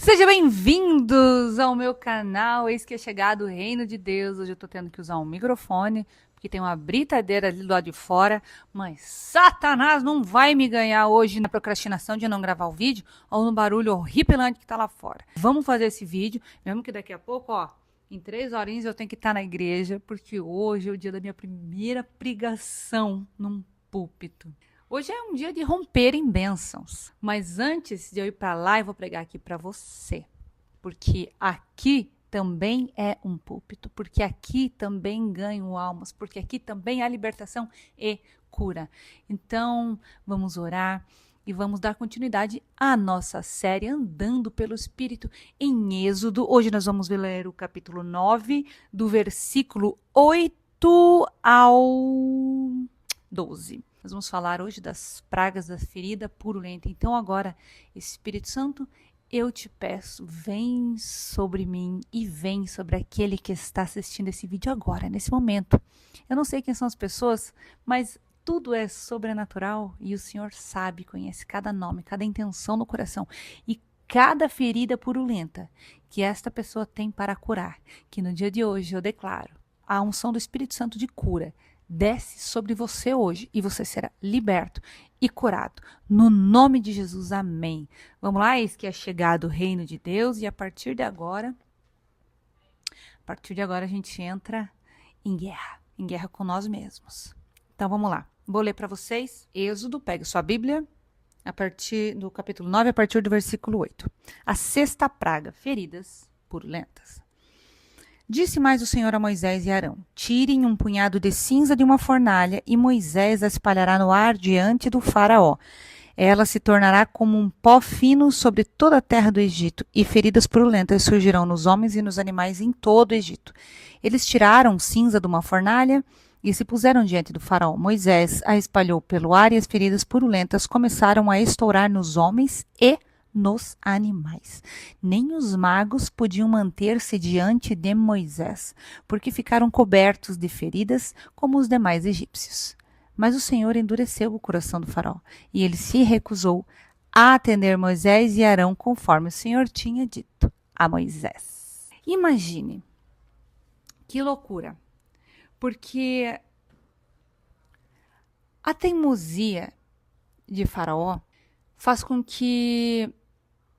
Sejam bem-vindos ao meu canal, eis que é chegado o reino de Deus. Hoje eu tô tendo que usar um microfone, porque tem uma britadeira ali do lado de fora, mas Satanás não vai me ganhar hoje na procrastinação de não gravar o vídeo ou no barulho horripilante que tá lá fora. Vamos fazer esse vídeo, mesmo que daqui a pouco, em 3 horinhas eu tenho que estar na igreja, porque hoje é o dia da minha primeira pregação num púlpito. Hoje é um dia de romper em bênçãos, mas antes de eu ir para lá, eu vou pregar aqui para você, porque aqui também é um púlpito, porque aqui também ganho almas, porque aqui também há libertação e cura. Então, vamos orar e vamos dar continuidade à nossa série Andando pelo Espírito em Êxodo. Hoje nós vamos ler o capítulo 9, do versículo 8 ao 12. Nós vamos falar hoje das pragas da ferida purulenta. Então agora, Espírito Santo, eu te peço, vem sobre mim e vem sobre aquele que está assistindo esse vídeo agora, nesse momento. Eu não sei quem são as pessoas, mas tudo é sobrenatural e o Senhor sabe, conhece cada nome, cada intenção no coração e cada ferida purulenta que esta pessoa tem para curar. Que no dia de hoje eu declaro a unção do Espírito Santo de cura desce sobre você hoje e você será liberto e curado. No nome de Jesus, amém. Vamos lá, eis que é chegado o reino de Deus e a partir de agora a gente entra em guerra com nós mesmos. Então vamos lá, vou ler para vocês. Êxodo, pegue sua Bíblia, a partir do capítulo 9, a partir do versículo 8. A sexta praga, feridas purulentas. Disse mais o Senhor a Moisés e Arão: tirem um punhado de cinza de uma fornalha, e Moisés a espalhará no ar diante do faraó. Ela se tornará como um pó fino sobre toda a terra do Egito, e feridas purulentas surgirão nos homens e nos animais em todo o Egito. Eles tiraram cinza de uma fornalha e se puseram diante do faraó. Moisés a espalhou pelo ar, e as feridas purulentas começaram a estourar nos homens e nos animais. Nem os magos podiam manter-se diante de Moisés, porque ficaram cobertos de feridas como os demais egípcios. Mas o Senhor endureceu o coração do faraó, e ele se recusou a atender Moisés e Arão conforme o Senhor tinha dito a Moisés. Imagine, que loucura, porque a teimosia de Faraó faz com que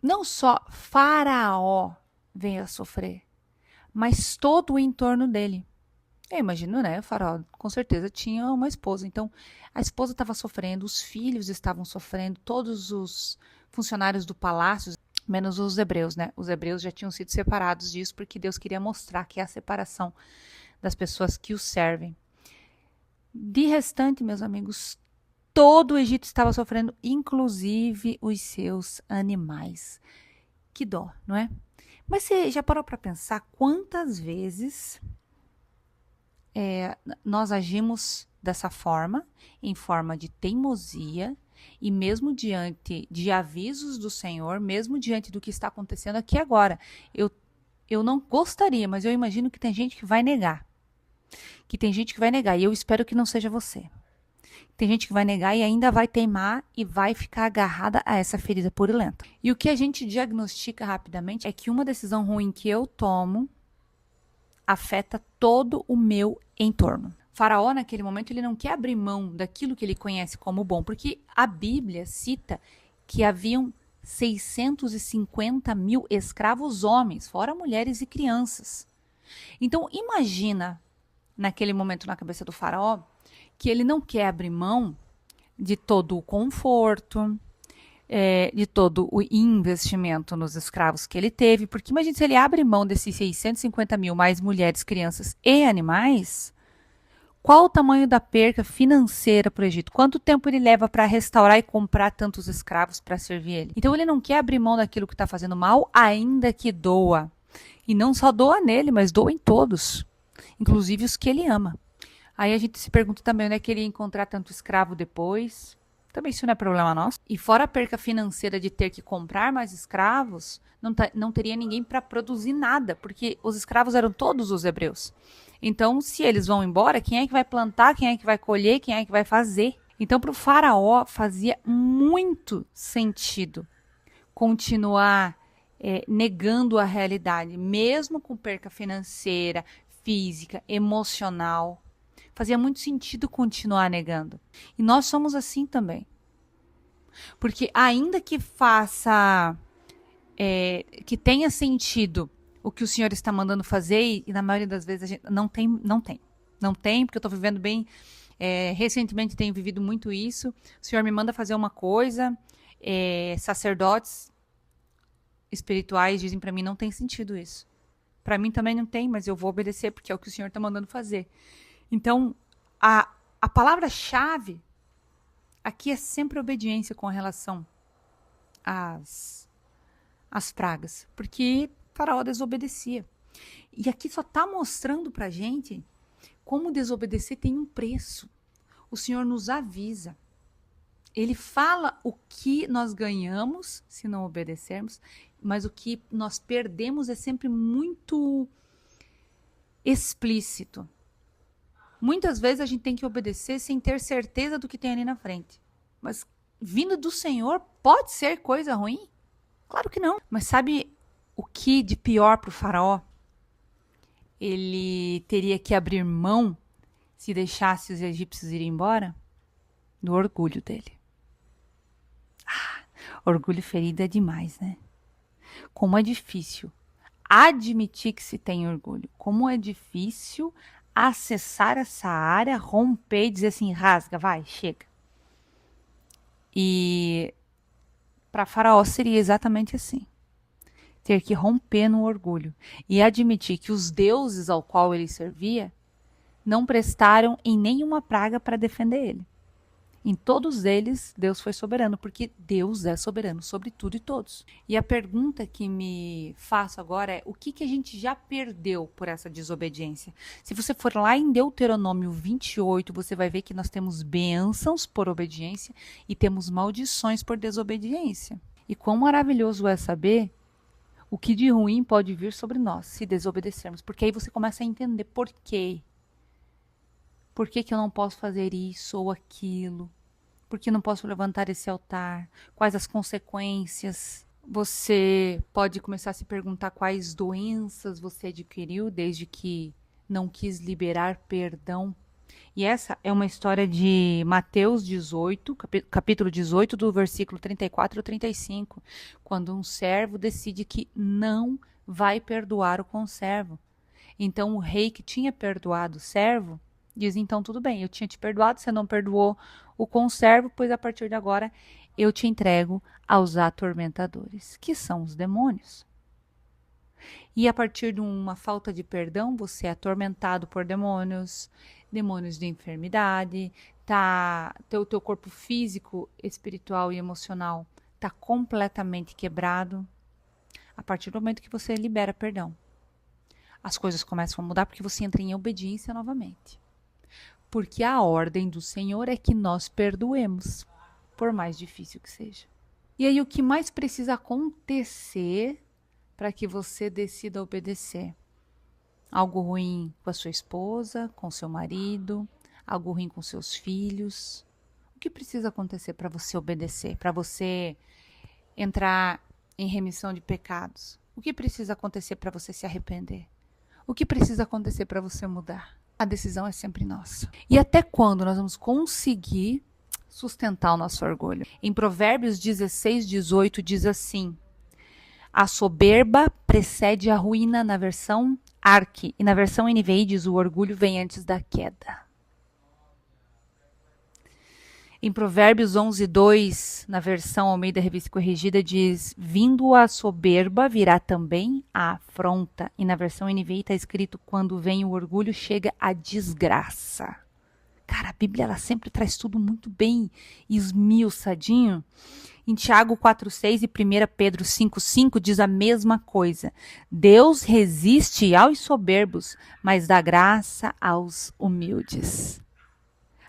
não só Faraó venha a sofrer, mas todo o entorno dele. Eu imagino, né? O Faraó com certeza tinha uma esposa. Então, a esposa estava sofrendo, os filhos estavam sofrendo, todos os funcionários do palácio, menos os hebreus, né? Os hebreus já tinham sido separados disso, porque Deus queria mostrar que é a separação das pessoas que o servem. De restante, meus amigos, todo o Egito estava sofrendo, inclusive os seus animais. Que dó, não é? Mas você já parou para pensar quantas vezes nós agimos dessa forma, em forma de teimosia, e mesmo diante de avisos do Senhor, mesmo diante do que está acontecendo aqui agora. Eu não gostaria, mas eu imagino que tem gente que vai negar. E eu espero que não seja você. Tem gente que vai negar e ainda vai teimar e vai ficar agarrada a essa ferida purulenta. E o que a gente diagnostica rapidamente é que uma decisão ruim que eu tomo afeta todo o meu entorno. Faraó, naquele momento, ele não quer abrir mão daquilo que ele conhece como bom, porque a Bíblia cita que haviam 650 mil escravos homens, fora mulheres e crianças. Então, imagina, naquele momento na cabeça do faraó, que ele não quer abrir mão de todo o conforto, de todo o investimento nos escravos que ele teve, porque imagine se ele abre mão desses 650 mil, mais mulheres, crianças e animais, qual o tamanho da perca financeira para o Egito? Quanto tempo ele leva para restaurar e comprar tantos escravos para servir ele? Então ele não quer abrir mão daquilo que está fazendo mal, ainda que doa. E não só doa nele, mas doa em todos, inclusive os que ele ama. Aí a gente se pergunta também onde é que ele ia encontrar tanto escravo depois. Também isso não é problema nosso. E fora a perca financeira de ter que comprar mais escravos, não teria ninguém para produzir nada, porque os escravos eram todos os hebreus. Então, se eles vão embora, quem é que vai plantar, quem é que vai colher, quem é que vai fazer? Então, para o faraó, fazia muito sentido continuar negando a realidade, mesmo com perca financeira, física, emocional. Fazia muito sentido continuar negando. E nós somos assim também. Porque ainda que faça, que tenha sentido o que o Senhor está mandando fazer, e na maioria das vezes a gente não tem, porque eu estou vivendo bem, recentemente tenho vivido muito isso. O Senhor me manda fazer uma coisa, sacerdotes espirituais dizem para mim, não tem sentido isso. Para mim também não tem, mas eu vou obedecer porque é o que o Senhor está mandando fazer. Então, a palavra-chave aqui é sempre obediência com relação às pragas, porque Faraó desobedecia. E aqui só está mostrando para a gente como desobedecer tem um preço. O Senhor nos avisa. Ele fala o que nós ganhamos se não obedecermos, mas o que nós perdemos é sempre muito explícito. Muitas vezes a gente tem que obedecer sem ter certeza do que tem ali na frente. Mas vindo do Senhor, pode ser coisa ruim? Claro que não. Mas sabe o que de pior para o Faraó? Ele teria que abrir mão se deixasse os egípcios irem embora? Do orgulho dele. Orgulho ferido é demais, né? Como é difícil admitir que se tem orgulho. Como é difícil acessar essa área, romper e dizer assim, rasga, vai, chega. E para Faraó seria exatamente assim. Ter que romper no orgulho e admitir que os deuses ao qual ele servia não prestaram em nenhuma praga para defender ele. Em todos eles, Deus foi soberano, porque Deus é soberano sobre tudo e todos. E a pergunta que me faço agora é, o que a gente já perdeu por essa desobediência? Se você for lá em Deuteronômio 28, você vai ver que nós temos bênçãos por obediência e temos maldições por desobediência. E quão maravilhoso é saber o que de ruim pode vir sobre nós se desobedecermos, porque aí você começa a entender por quê. Por que eu não posso fazer isso ou aquilo? Por que não posso levantar esse altar? Quais as consequências? Você pode começar a se perguntar quais doenças você adquiriu desde que não quis liberar perdão. E essa é uma história de Mateus 18, capítulo 18, do versículo 34 ao 35, quando um servo decide que não vai perdoar o conservo. Então o rei que tinha perdoado o servo diz, então tudo bem, eu tinha te perdoado, você não perdoou o conservo, pois a partir de agora eu te entrego aos atormentadores, que são os demônios. E a partir de uma falta de perdão, você é atormentado por demônios de enfermidade, teu corpo físico, espiritual e emocional está completamente quebrado. A partir do momento que você libera perdão, as coisas começam a mudar porque você entra em obediência novamente. Porque a ordem do Senhor é que nós perdoemos, por mais difícil que seja. E aí o que mais precisa acontecer para que você decida obedecer? Algo ruim com a sua esposa, com seu marido, algo ruim com seus filhos. O que precisa acontecer para você obedecer, para você entrar em remissão de pecados? O que precisa acontecer para você se arrepender? O que precisa acontecer para você mudar? A decisão é sempre nossa. E até quando nós vamos conseguir sustentar o nosso orgulho? Em Provérbios 16, 18 diz assim: a soberba precede a ruína, na versão Arque, e na versão NVI diz: o orgulho vem antes da queda. Em Provérbios 11, 2, na versão Almeida Revista Corrigida, diz: vindo a soberba, virá também a afronta. E na versão NVI está escrito: quando vem o orgulho, chega a desgraça. Cara, a Bíblia ela sempre traz tudo muito bem esmiuçadinho. Em Tiago 4,6 e 1 Pedro 5,5 diz a mesma coisa. Deus resiste aos soberbos, mas dá graça aos humildes.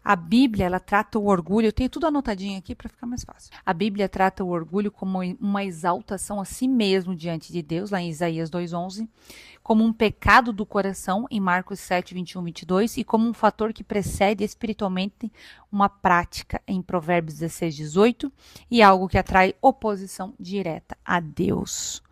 A Bíblia, ela trata o orgulho, eu tenho tudo anotadinho aqui para ficar mais fácil. A Bíblia trata o orgulho como uma exaltação a si mesmo diante de Deus, lá em Isaías 2,11, como um pecado do coração, em Marcos 7, 21, 22, e como um fator que precede espiritualmente uma prática, em Provérbios 16, 18, e algo que atrai oposição direta a Deus.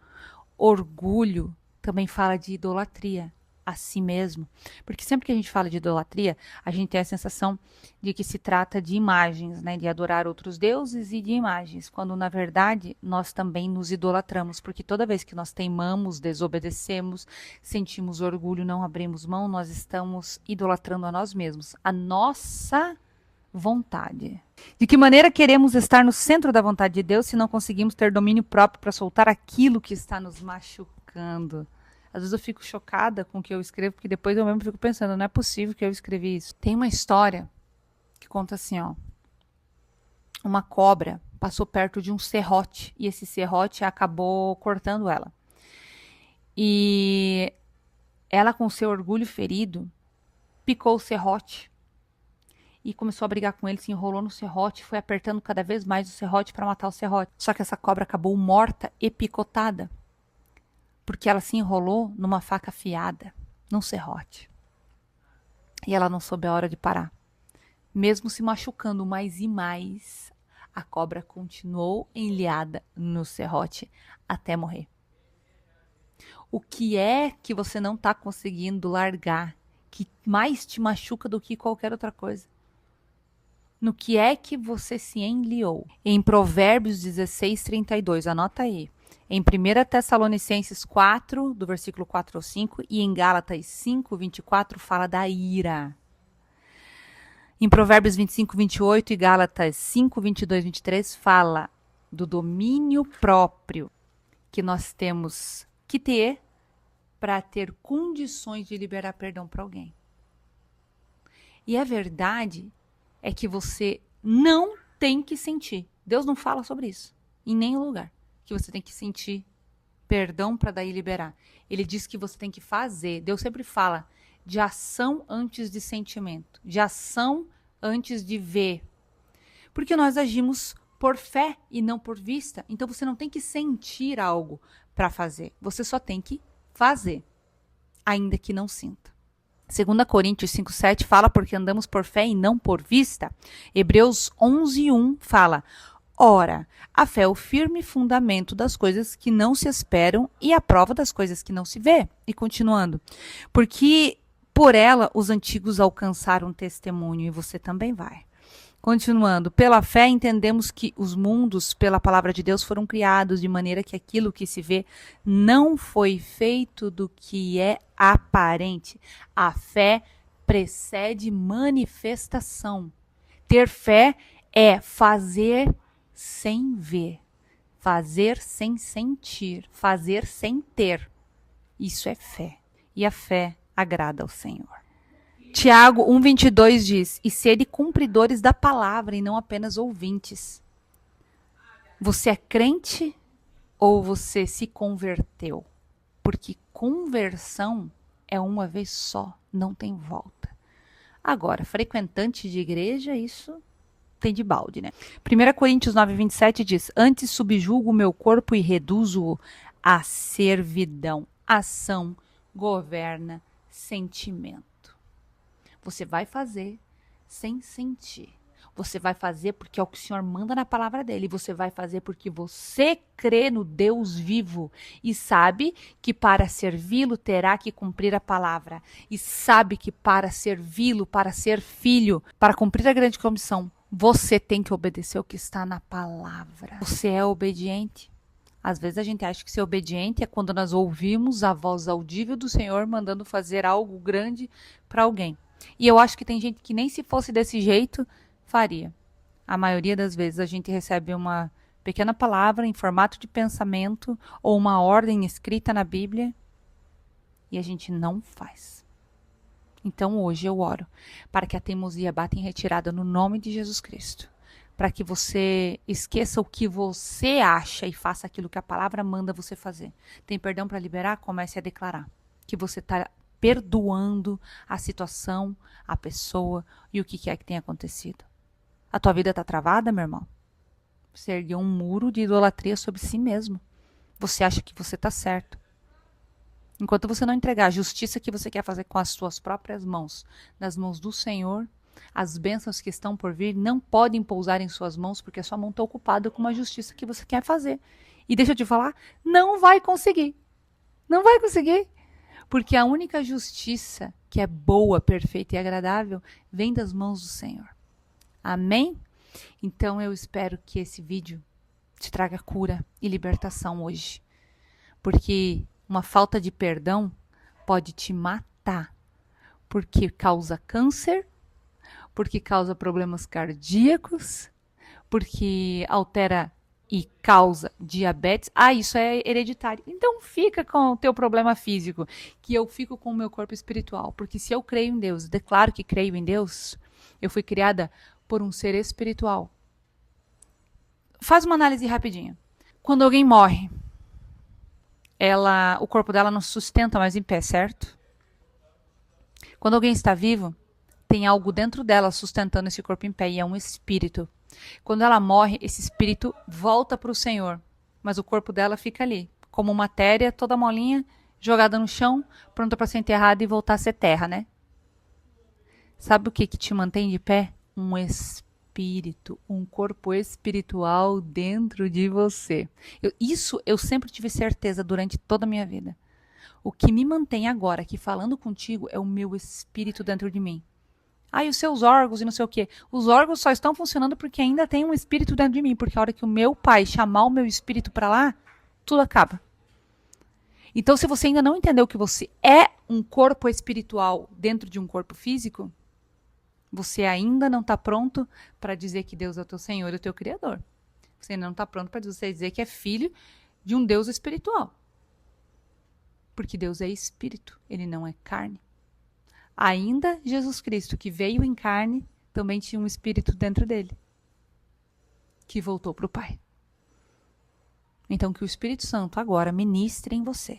Orgulho também fala de idolatria a si mesmo. Porque sempre que a gente fala de idolatria, a gente tem a sensação de que se trata de imagens, né? De adorar outros deuses e de imagens. Quando, na verdade, nós também nos idolatramos. Porque toda vez que nós teimamos, desobedecemos, sentimos orgulho, não abrimos mão, nós estamos idolatrando a nós mesmos. A nossa vontade. De que maneira queremos estar no centro da vontade de Deus se não conseguimos ter domínio próprio para soltar aquilo que está nos machucando? Às vezes eu fico chocada com o que eu escrevo, porque depois eu mesmo fico pensando, não é possível que eu escrevi isso. Tem uma história que conta assim, ó. Uma cobra passou perto de um serrote e esse serrote acabou cortando ela. E ela, com seu orgulho ferido, picou o serrote e começou a brigar com ele, se enrolou no serrote, foi apertando cada vez mais o serrote para matar o serrote. Só que essa cobra acabou morta e picotada, porque ela se enrolou numa faca afiada, num serrote. E ela não soube a hora de parar. Mesmo se machucando mais e mais, a cobra continuou enliada no serrote até morrer. O que é que você não está conseguindo largar, que mais te machuca do que qualquer outra coisa? No que é que você se enliou? Em Provérbios 16:32, anota aí. Em 1 Tessalonicenses 4, do versículo 4 ao 5, e em Gálatas 5:24, fala da ira. Em Provérbios 25:28 e Gálatas 5:22, 23, fala do domínio próprio que nós temos que ter para ter condições de liberar perdão para alguém. E a verdade é que você não tem que sentir. Deus não fala sobre isso em nenhum lugar. Que você tem que sentir perdão para daí liberar. Ele diz que você tem que fazer. Deus sempre fala de ação antes de sentimento, de ação antes de ver. Porque nós agimos por fé e não por vista. Então você não tem que sentir algo para fazer. Você só tem que fazer, ainda que não sinta. 2 Coríntios 5:7 fala porque andamos por fé e não por vista. Hebreus 11:1 fala: ora, a fé é o firme fundamento das coisas que não se esperam e a prova das coisas que não se vê. E continuando, porque por ela os antigos alcançaram testemunho e você também vai. Continuando, pela fé entendemos que os mundos, pela palavra de Deus, foram criados de maneira que aquilo que se vê não foi feito do que é aparente. A fé precede manifestação. Ter fé é fazer sem ver, fazer sem sentir, fazer sem ter. Isso é fé. E a fé agrada ao Senhor. Tiago 1:22 diz: e sede cumpridores da palavra e não apenas ouvintes. Você é crente ou você se converteu? Porque conversão é uma vez só, não tem volta. Agora, frequentante de igreja, isso tem de balde, né? 1 Coríntios 9:27 diz: antes subjugo o meu corpo e reduzo-o à servidão. Ação governa sentimento. Você vai fazer sem sentir. Você vai fazer porque é o que o Senhor manda na palavra dele. Você vai fazer porque você crê no Deus vivo e sabe que para servi-lo terá que cumprir a palavra. E sabe que para servi-lo, para ser filho, para cumprir a grande comissão, você tem que obedecer o que está na palavra. Você é obediente? Às vezes a gente acha que ser obediente é quando nós ouvimos a voz audível do Senhor mandando fazer algo grande para alguém. E eu acho que tem gente que nem se fosse desse jeito, faria. A maioria das vezes a gente recebe uma pequena palavra em formato de pensamento ou uma ordem escrita na Bíblia e a gente não faz. Então hoje eu oro para que a teimosia bata em retirada no nome de Jesus Cristo. Para que você esqueça o que você acha e faça aquilo que a palavra manda você fazer. Tem perdão para liberar? Comece a declarar que você está perdoando a situação, a pessoa e o que quer que tenha acontecido. A tua vida está travada, meu irmão? Você ergueu um muro de idolatria sobre si mesmo. Você acha que você está certo. Enquanto você não entregar a justiça que você quer fazer com as suas próprias mãos, nas mãos do Senhor, as bênçãos que estão por vir não podem pousar em suas mãos porque a sua mão está ocupada com uma justiça que você quer fazer. E deixa eu te falar, não vai conseguir. Não vai conseguir. Porque a única justiça que é boa, perfeita e agradável vem das mãos do Senhor. Amém? Então eu espero que esse vídeo te traga cura e libertação hoje. Porque uma falta de perdão pode te matar. Porque causa câncer, porque causa problemas cardíacos, porque altera e causa diabetes. Ah, isso é hereditário. Então fica com o teu problema físico, que eu fico com o meu corpo espiritual. Porque se eu creio em Deus, declaro que creio em Deus, eu fui criada por um ser espiritual. Faz uma análise rapidinha. Quando alguém morre, o corpo dela não sustenta mais em pé, certo? Quando alguém está vivo, tem algo dentro dela sustentando esse corpo em pé, e é um espírito. Quando ela morre, esse espírito volta para o Senhor, mas o corpo dela fica ali, como matéria toda molinha, jogada no chão, pronta para ser enterrada e voltar a ser terra, né? Sabe o que te mantém de pé? Um espírito, um corpo espiritual dentro de você. Isso eu sempre tive certeza durante toda a minha vida. O que me mantém agora aqui falando contigo é o meu espírito dentro de mim. Ah, e os seus órgãos e não sei o quê. Os órgãos só estão funcionando porque ainda tem um espírito dentro de mim. Porque a hora que o meu pai chamar o meu espírito para lá, tudo acaba. Então, se você ainda não entendeu que você é um corpo espiritual dentro de um corpo físico, você ainda não está pronto para dizer que Deus é o teu Senhor e o teu Criador. Você ainda não está pronto para dizer que é filho de um Deus espiritual. Porque Deus é espírito, ele não é carne. Ainda Jesus Cristo, que veio em carne, também tinha um espírito dentro dele, que voltou para o Pai. Então que o Espírito Santo agora ministre em você,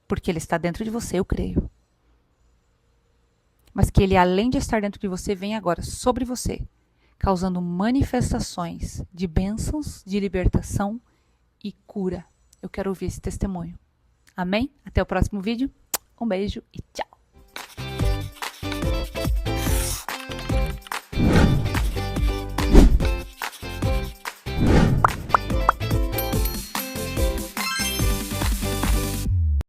porque ele está dentro de você, eu creio. Mas que ele, além de estar dentro de você, vem agora sobre você, causando manifestações de bênçãos, de libertação e cura. Eu quero ouvir esse testemunho. Amém? Até o próximo vídeo. Um beijo e tchau!